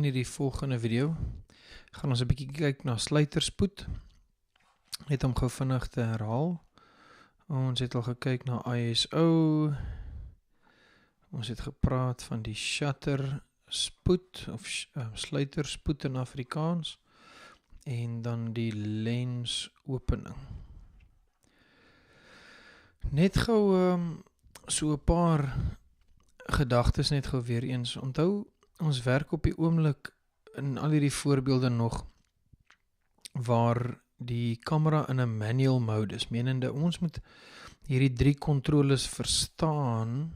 in hierdie volgende video gaan ons 'n bietjie kyk na sluiterspoed. Net om gou vinnig te herhaal. Ons het al gekyk na ISO. Ons het gepraat van die shutterspoed of sluiterspoed in Afrikaans en dan die lensopening. Net gou so 'n paar gedagtes net gou weer eens. Onthou, ons werk op die oomblik in al hierdie voorbeelde nog waar die kamera in 'n manual mode is, menende ons moet hierdie 3 controles verstaan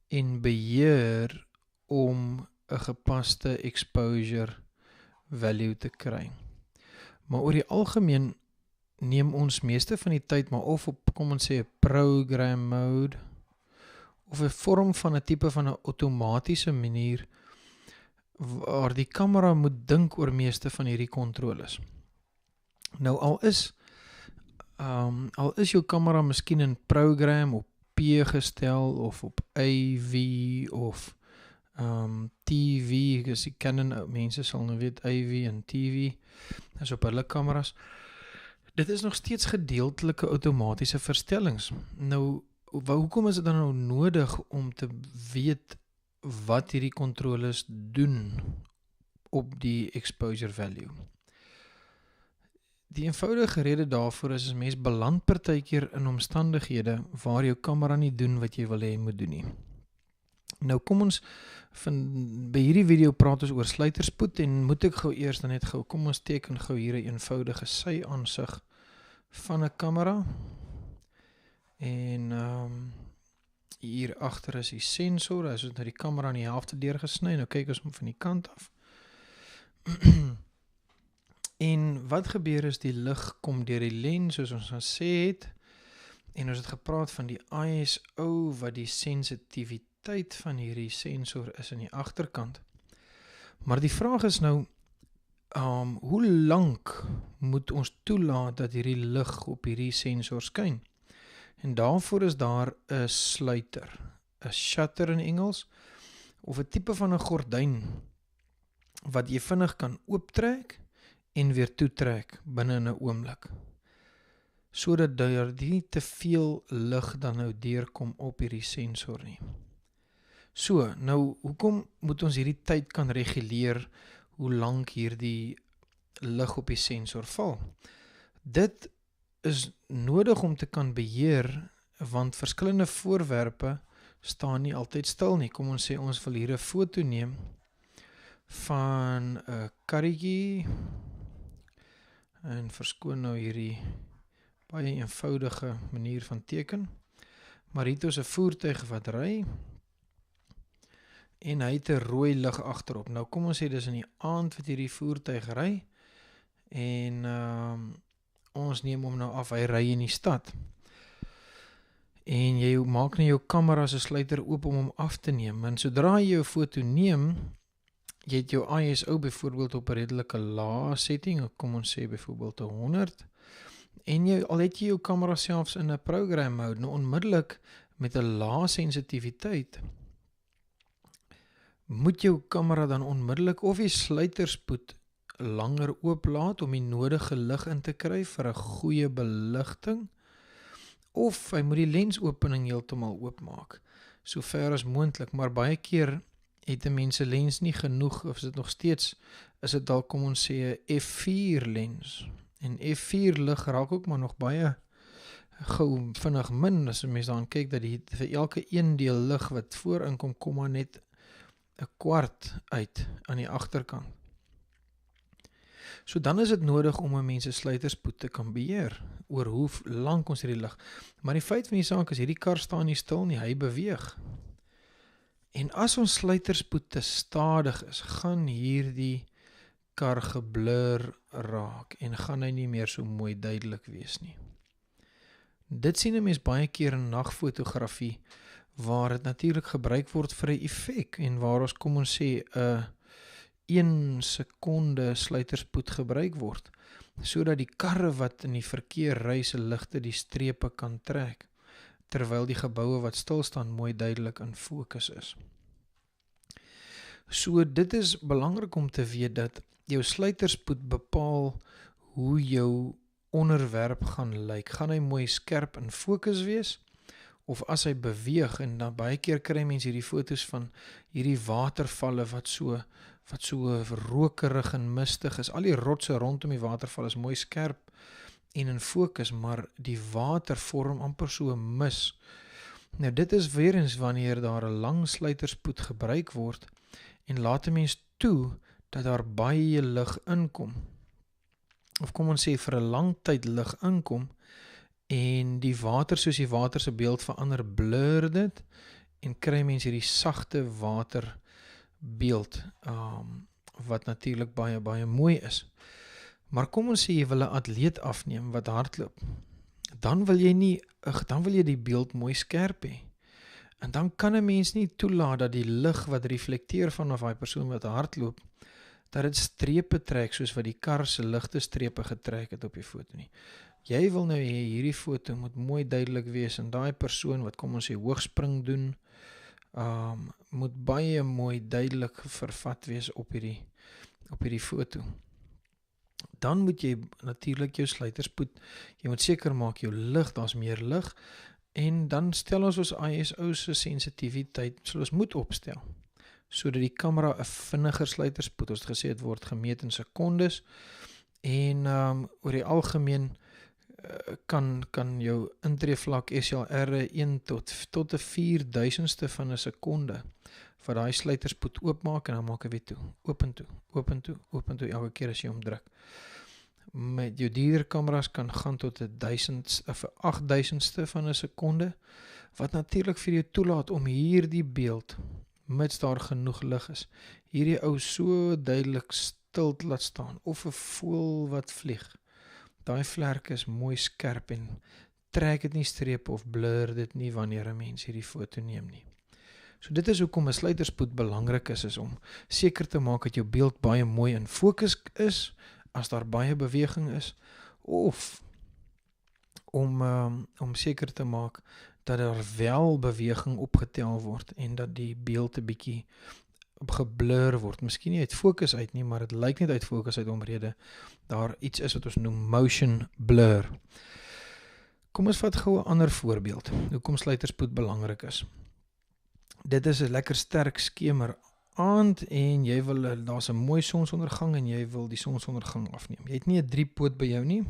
en beheer om 'n gepaste exposure value te kry. Maar oor die algemeen neem ons meeste van die tyd maar of op, kom ons sê, 'n program mode of 'n vorm van 'n tipe van 'n outomatiese manier waar die kamera moet dink oor meeste van hierdie controles. Nou al is jou kamera miskien in program op P gestel of op AV of TV, as die Canon mense sal nou weet AV en TV, is op hulle kameras. Dit is nog steeds gedeeltelike outomatiese verstellings. Nou, hoekom is dit dan nou nodig om te weet wat hierdie controles doen op die exposure value? Die eenvoudige rede daarvoor is mens beland partykeer in omstandighede waar jou kamera nie doen wat jy wil hê moet doen nie. Nou kom ons by hierdie video praat ons oor sluiterspoed en moet ek gou eers dan net gou, kom ons teken gou hier 'n eenvoudige sy-aansig van 'n kamera. En hier agter is die sensor, as ons nou die kamera in die helfte deurgesny, nou kyk ons hom van die kant af. En wat gebeur is die lig kom deur die lens, soos ons gesê het, en ons het gepraat van die ISO, wat die sensitiwiteit van hierdie sensor is in die agterkant. Maar die vraag is nou, hoe lank moet ons toelaat dat hierdie lig op hierdie sensor skyn? En daarvoor is daar 'n sluiter, 'n shutter in Engels, of 'n tipe van 'n gordyn wat jy vinnig kan ooptrek en weer toetrek binne 'n oomblik, sodat daar nie te veel lig dan nou deurkom op hierdie sensor nie. So, nou, hoekom moet ons hierdie tyd kan reguleer hoe lank hierdie lig op die sensor val? Dit is nodig om te kan beheer, want verskillende voorwerpe staan nie altyd stil nie. Kom ons sê ons wil hier 'n foto neem van 'n karretjie, en verskoon nou hierdie baie eenvoudige manier van teken, maar hier is 'n voertuig wat ry, en hy het 'n rooi lig agterop. Nou kom ons sê dis in die aand wat hierdie voertuig ry, en ons neem hom nou af, hy ry in die stad. En jy maak nou jou kamera se sluiter oop om hom af te neem, en sodra jy jou foto neem, jy het jou ISO byvoorbeeld op 'n redelike lae setting, kom ons sê byvoorbeeld 100, en al het jy jou kamera selfs in 'n program mode, nou onmiddellik met 'n lae sensitiwiteit, moet jou kamera dan onmiddellik of die sluiterspoed langer ooplaat om die nodige lig in te kry vir 'n goeie beligting, of hy moet die lensopening heeltemal oopmaak, so ver as moontlik, maar baie keer het 'n mens se lens nie genoeg, of is dit nog steeds, is dit dalk, kom ons sê, 'n F4 lens, en F4 lig raak ook maar nog baie gou vinnig min, as 'n mens dan kyk dat vir elke 1 deel lig wat voorin kom maar net 'n kwart uit aan die agterkant. So dan is dit nodig om 'n mens se sluiterspoed te kan beheer, oor hoe lank ons hierdie lig. Maar die feit van die saak is, hierdie kar staan nie stil nie, hy beweeg. En as ons sluiterspoed te stadig is, gaan hierdie kar geblur raak, en gaan hy nie meer so mooi duidelik wees nie. Dit sien 'n mens baie keer in nagfotografie, waar dit natuurlik gebruik word vir 'n effek, en waar ons, kom ons sê, 1 sekonde sluiterspoed gebruik word, sodat die karre wat in die verkeer ry se ligte die strepe kan trek, terwyl die geboue wat stil staan mooi duidelik in fokus is. So dit is belangrik om te weet dat jou sluiterspoed bepaal hoe jou onderwerp gaan lyk. Gaan hy mooi skerp in fokus wees? Of as hy beweeg, en dan baie keer kry mense hierdie foto's van hierdie watervalle wat so rokerig en mistig is. Al die rotse rondom die waterval is mooi skerp en in fokus, maar die water vorm amper so 'n mis. Nou dit is weer eens wanneer daar 'n lang sluiterspoed gebruik word en laat 'n mens toe dat daar baie lig inkom. Of kom ons sê vir 'n lang tyd lig inkom en die water, soos die water se beeld verander, blur dit en kry mense hierdie sagte waterbeeld wat natuurlik baie mooi is. Maar kom ons sê jy wil 'n atleet afneem wat hardloop. Dan wil jy die beeld mooi skerp hê. En dan kan 'n mens nie toelaat dat die lig wat reflekteer vanaf daai persoon wat hardloop, dat dit strepe trek soos wat die kar se ligte strepe getrek het op die foto nie. Jy wil nou hê hierdie foto moet mooi duidelik wees en daai persoon wat kom ons sê hoogspring doen, moet baie mooi duidelik vervat wees op hierdie foto. Dan moet jy natuurlik jou sluiterspoed, jy moet seker maak jou lig, daar's meer lig, en dan stel ons ISO se sensitiwiteit, sal ons moet opstel, sodat die kamera 'n vinniger sluiterspoed, ons het gesê het word gemeet in sekondes, en oor die algemeen kan jou intreevlak SLR 1 tot 'n 4/1000ste van 'n sekonde vir daai sluiterspoed oopmaak en dan maak hy weer toe, open toe elke keer as jy hom druk. Met jou dierder kameras kan gaan tot 'n 8000ste van 'n sekonde, wat natuurlik vir jou toelaat om hierdie beeld, mits daar genoeg lig is, hierdie ou so duidelik stil te laat staan, of 'n voël wat vlieg. Daai vlerke is mooi skerp en trek dit nie strepe of blur dit nie wanneer 'n mens hierdie foto neem nie. So dit is hoekom 'n sluiterspoed belangrik is om seker te maak dat jou beeld baie mooi in fokus is, as daar baie beweging is, of om seker te maak dat daar wel beweging opgetel word en dat die beeld 'n bietjie geblur word. Miskien nie uit fokus uit nie, maar dit lyk net uit fokus uit omrede daar iets is wat ons noem motion blur. Kom ons vat gou 'n ander voorbeeld, hoekom sluiterspoed belangrik is. Dit is 'n lekker sterk skemer aand en jy wil, daar's 'n mooi sonsondergang en jy wil die sonsondergang afneem. Jy het nie 'n driepoot by jou nie,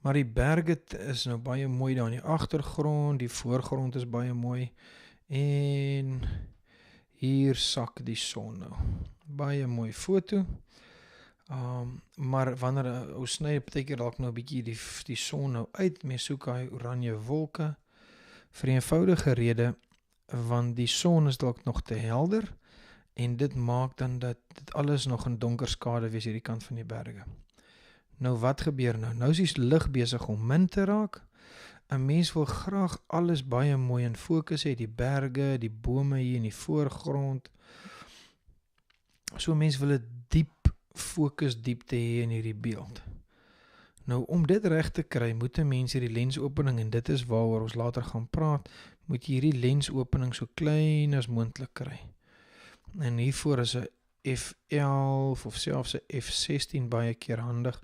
maar die berge is nou baie mooi daar in die agtergrond, die voorgrond is baie mooi en hier sak die son nou. Baie mooi foto. Maar wanneer ons sny partykeer dalk nou 'n bietjie die son nou uit, mens soek hy oranje wolke vir 'n eenvoudige rede, want die son is dalk nog te helder en dit maak dan dat dit alles nog in donker skade wees hierdie kant van die berge. Nou wat gebeur nou? Nou is die lig besig om min te raak. 'n Mens wil graag alles baie mooi in fokus hê, die berge, die bome hier in die voorgrond. So 'n mens wil 'n diep fokusdiepte hê in hierdie beeld. Nou om dit reg te kry, moet 'n mens hierdie lensopening, en dit is waaroor ons later gaan praat, moet jy hierdie lensopening so klein as moontlik kry. En hiervoor is 'n f11 of selfs 'n f16 baie keer handig,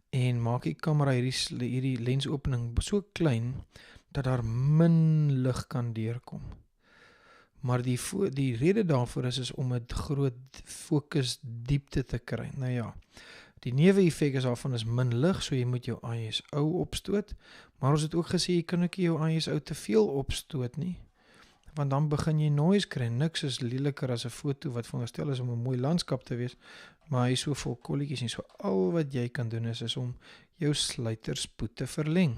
en maak die kamera hierdie lensopening so klein dat daar min lig kan deurkom. Maar die rede daarvoor is om 'n groot fokusdiepte te kry. Nou ja, die neeweffek is daarvan is min lig, so jy moet jou ISO opstoot, maar ons het ook gesê jy kan ook jou ISO te veel opstoot nie, want dan begin jy noise kry. Niks is leliker as 'n foto wat veronderstel is om 'n mooi landskap te wees, maar hy is so vol kolletjies nie. So al wat jy kan doen is om jou sluiterspoed te verleng.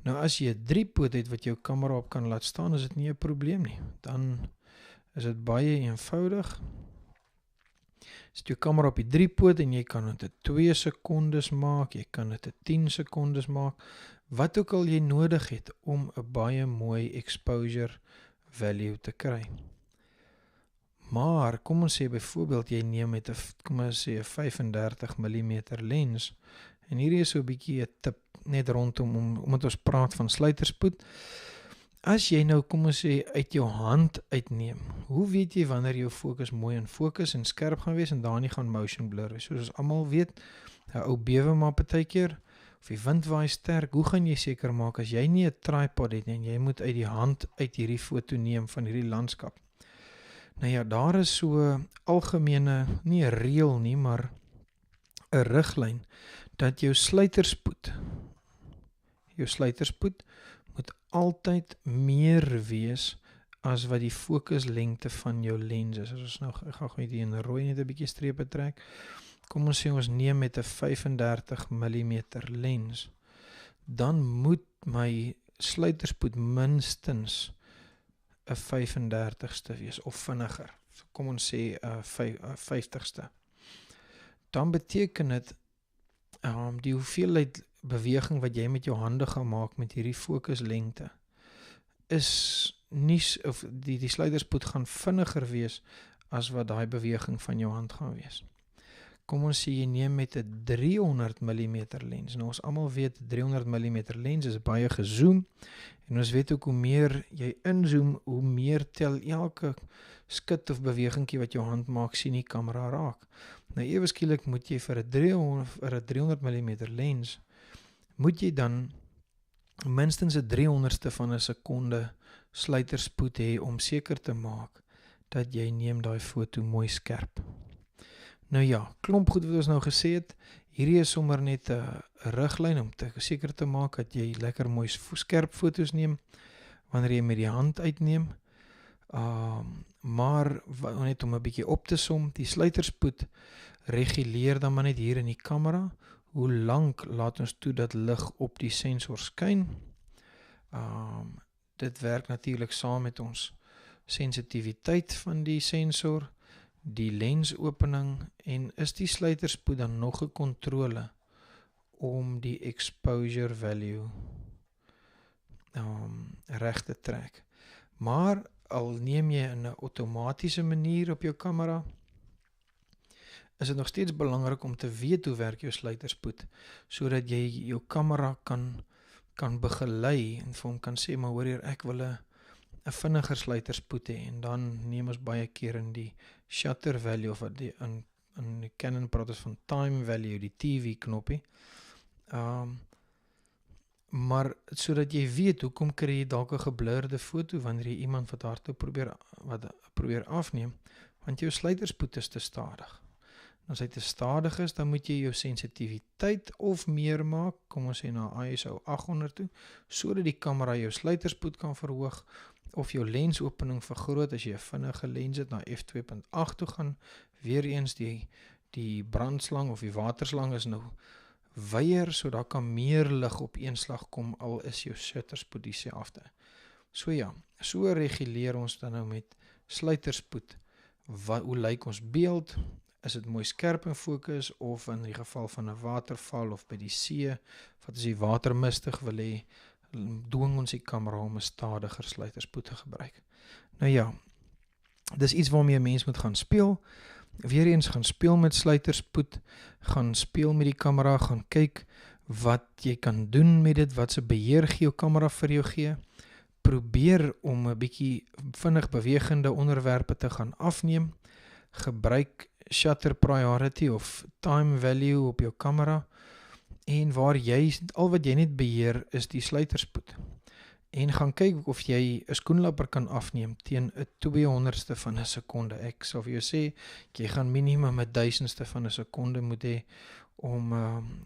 Nou as jy 'n driepoot het wat jou kamera op kan laat staan, is dit nie 'n probleem nie. Dan is dit baie eenvoudig. Sit jou kamera op die driepoot en jy kan dit 'n 2 sekondes maak, jy kan dit 'n 10 sekondes maak, wat ook al jy nodig het om 'n baie mooi exposure value te kry. Maar kom ons sê byvoorbeeld jy neem met 'n 35 mm lens, en hierdie is so 'n bietjie 'n tip net rondom omdat ons praat van sluiterspoed. as jy nou, kom ons sê, uit jou hand uitneem, hoe weet jy wanneer jou fokus mooi in fokus en skerp gaan wees en daar nie gaan motion blur wees? Soos ons almal weet, 'n ou bewe maar partykeer, of die wind waai sterk, hoe gaan jy seker maak as jy nie 'n tripod het nie en jy moet uit die hand uit hierdie foto neem van hierdie landskap? Nou ja, daar is so algemene, nie 'n reël nie, maar 'n riglyn dat jou sluiterspoed moet altyd meer wees as wat die fokuslengte van jou lens is. As ons nou, ek gaan hier in rooi net 'n bietjie strepe trek. Kom ons sê ons neem met 'n 35 mm lens, dan moet my sluiterspoed minstens 'n 35ste wees of vinniger. Kom ons sê 'n 50ste. Dan beteken dit die hoeveelheid beweging wat jy met jou hande gaan maak met hierdie fokuslengte is nie, of die sluiterspoed gaan vinniger wees as wat daai beweging van jou hand gaan wees. Kom ons sê jy neem met 'n 300 mm lens. Nou ons almal weet 300 mm lens is baie gezoom en ons weet ook hoe meer jy inzoom, hoe meer tel elke skit of bewegingkie wat jou hand maak sien die kamera raak. Nou ewe skielik moet jy vir 'n 300 mm lens moet jy dan minstens 'n 300ste van 'n sekonde sluiterspoed hê om seker te maak dat jy neem daai foto mooi skerp. Nou ja, klomp goed wat ons nou gesê het, hierdie is sommer net 'n riglyn om te seker te maak dat jy lekker mooi skerp foto's neem wanneer jy met die hand uitneem. Maar net om 'n bietjie op te som, die sluiterspoed reguleer dan maar net hier in die kamera. Hoe lank laat ons toe dat lig op die sensor skyn? Dit werk natuurlik saam met ons sensitiwiteit van die sensor, die lensopening en is die sluiterspoed dan nog 'n kontrole om die exposure value reg te trek. Maar al neem jy in 'n outomatiese manier op jou kamera, is dit nog steeds belangrik om te weet hoe werk jou sluiterspoed, sodat jy jou kamera kan begelei en vir hom kan sê, maar hoor hier, ek wil 'n vinniger sluiterspoed hê, en dan neem ons baie keer in die shutter value, of in die Canon praat ons van time value, die TV knoppie, maar sodat jy weet, hoekom kry jy dalk 'n geblurde foto wanneer jy iemand wat hardloop probeer afneem, want jou sluiterspoed is te stadig. As hy te stadig is, dan moet jy jou sensitiwiteit of meer maak, kom ons sê na ISO 800 toe, sodat die kamera jou sluiterspoed kan verhoog, of jou lensopening vergroot as jy 'n vinnige lens het na f2.8 toe gaan. Weereens die brandslang of die waterslang is nou wyer, so daar kan meer lig op een slag kom, al is jou shutterspoed dieselfde. So ja, so reguleer ons dan nou met sluiterspoed. Hoe lyk ons beeld? Is dit mooi skerp in fokus, of in die geval van 'n waterval of by die see, wat as die water mistig wil hê, dwing ons die kamera om 'n stadiger sluiterspoed te gebruik. Nou ja, dis iets waarmee 'n mens moet gaan speel. Weereens gaan speel met sluiterspoed, gaan speel met die kamera, gaan kyk wat jy kan doen met dit, wat se beheer gee jou kamera vir jou gee. Probeer om 'n bietjie vinnig bewegende onderwerpe te gaan afneem. Gebruik shutter priority of time value op jou kamera, en waar al wat jy net beheer is die sluiterspoed. En gaan kyk of jy 'n skoenlapper kan afneem teen 'n 200ste van 'n sekonde. Ek sal vir jou sê, jy gaan minimum 'n 1000ste van 'n sekonde moet hê om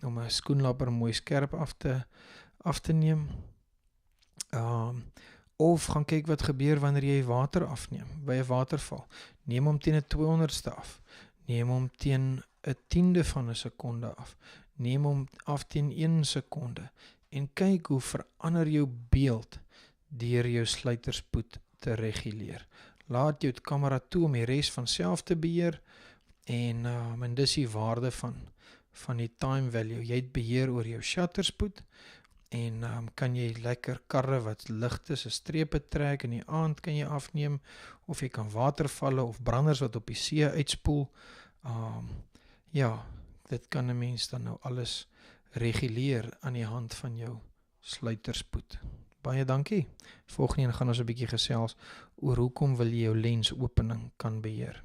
'n skoenlapper mooi skerp af te neem. Of gaan kyk wat gebeur wanneer jy water afneem by 'n waterval. Neem hom teen 'n 200ste af. Neem hom teen 'n 10de van 'n sekonde af. Neem hom af teen 1 sekonde. En kyk hoe verander jou beeld deur jou sluiterspoed te reguleer. Laat jou kamera toe om die res van self te beheer, en dis die waarde van die time value. Jy het beheer oor jou shutterspoed, en kan jy lekker karre wat lig is, 'n strepe trek, in die aand kan jy afneem, of jy kan watervalle of branders wat op die see uitspoel. Ja, dit kan 'n mens dan nou alles reguleer aan die hand van jou sluiterspoed. Baie dankie. Volgende een gaan ons 'n bietjie gesels oor hoekom wil jy jou lensopening kan beheer.